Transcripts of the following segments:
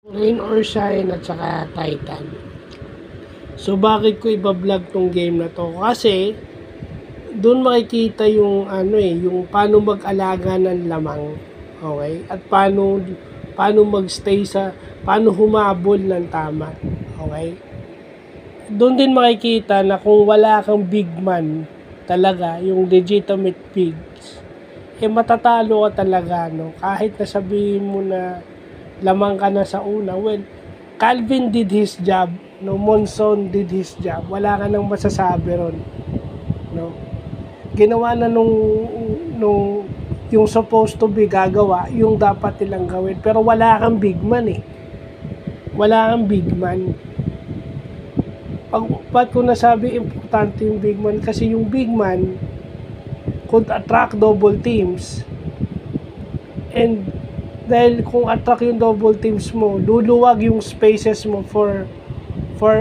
Rain or Shine at saka Titan. So bakit ko iba-vlog tong game na to? Kasi doon makikita yung yung paano mag-alaga ng lamang. Okay? At paano magstay paano humabol ng tama. Okay? Doon din makikita na kung wala kang big man talaga, yung legitimate pigs, matatalo ka talaga, no? Kahit na sabihin mo na lamang ka na sa una. Well, Calvin did his job, no? Monson did his job. Wala ka nang masasabi ron, no? Ginawa na nung yung supposed to be gagawa, yung dapat nilang gawin. Pero wala kang big man Wala kang big man. Ba't ko nasabi importante yung big man? Kasi yung big man could attract double teams. And dahil kung attract yung double teams mo, luluwag yung spaces mo for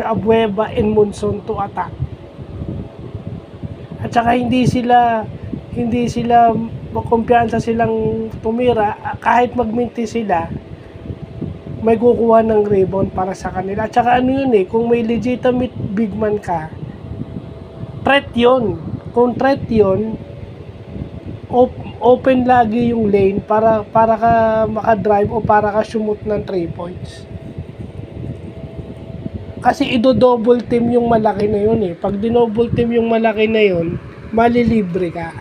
Abueva and Monson to attack. At saka hindi sila kumpiyansa silang tumira. Kahit magminti sila, may kukuha ng rebound para sa kanila. At saka kung may legitimate big man ka, threat yun. Kung threat yun, open lagi yung lane para ka maka-drive o para ka shoot ng 3 points. Kasi ido-double team yung malaki na yun Pag dinouble team yung malaki na yun, malilibre ka.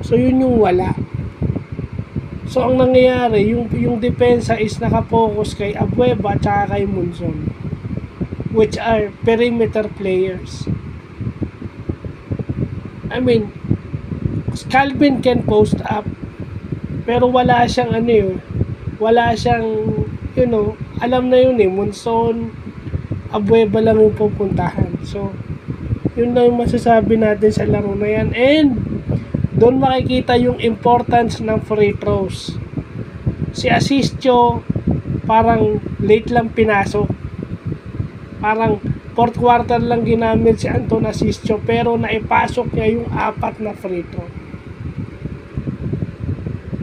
So yun yung wala. So ang nangyayari, yung depensa is nakapokus kay Abueva at saka kay Monson, which are perimeter players. I mean, Calvin can post up, pero wala siyang wala siyang alam na yun Monson, Abueva lang yung pupuntahan. So yun lang yung masasabi natin sa laro na yan. And doon makikita yung importance ng free throws. Si Asistio parang late lang pinasok, parang fourth quarter lang ginamit si Anton Asistio, pero naipasok niya yung 4 na free throw.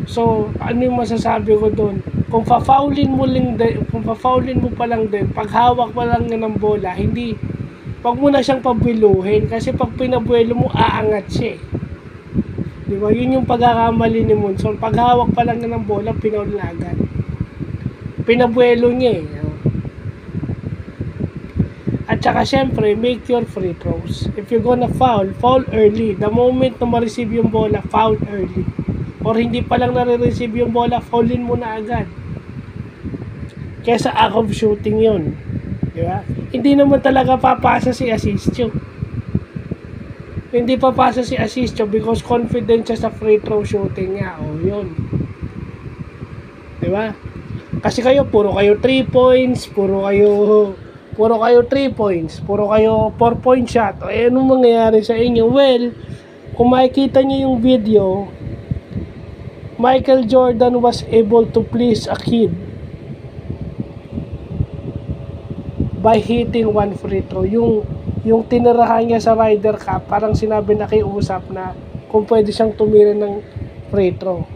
So, ano yung masasabi ko doon? Kung pa-foulin mo pa lang din, pag hawak pa lang ng bola, wag mo na siyang pabiluhin, kasi pag pinabuelo mo, aangat siya Diba? Yun yung pagkakamali ni Monson. Pag hawak pa lang ng bola, pinaul na agad. Pinabuelo niya At saka syempre, make your free throws. If you're gonna foul early. The moment na ma-receive yung bola, foul early. Or hindi pa lang nare-receive yung bola, foulin mo na agad. Kesa act of shooting yun. Diba? Hindi naman talaga papasa si Asistio. Hindi papasa si Asistio because confident siya sa free throw shooting niya. Yun. Diba? Kasi puro kayo 3 points, puro kayo 3 points, puro kayo 4 point shot. Anong mangyayari sa inyo? Well, kung makikita niyo yung video, Michael Jordan was able to please a kid by hitting 1 free throw. Yung tinirahan niya sa Ryder Cup, parang sinabi na kay Usap na kung pwede siyang tumira ng free throw.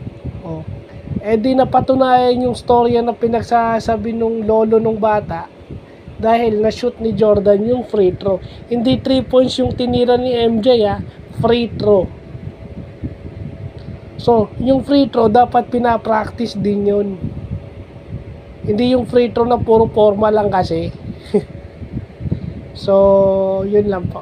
Di napatunayan yung storya na pinagsasabi nung lolo nung bata dahil na-shoot ni Jordan yung free throw. Hindi 3 points yung tinira ni MJ free throw. So, yung free throw dapat pinapractice din yun. Hindi yung free throw na puro forma lang kasi. So, yun lang po.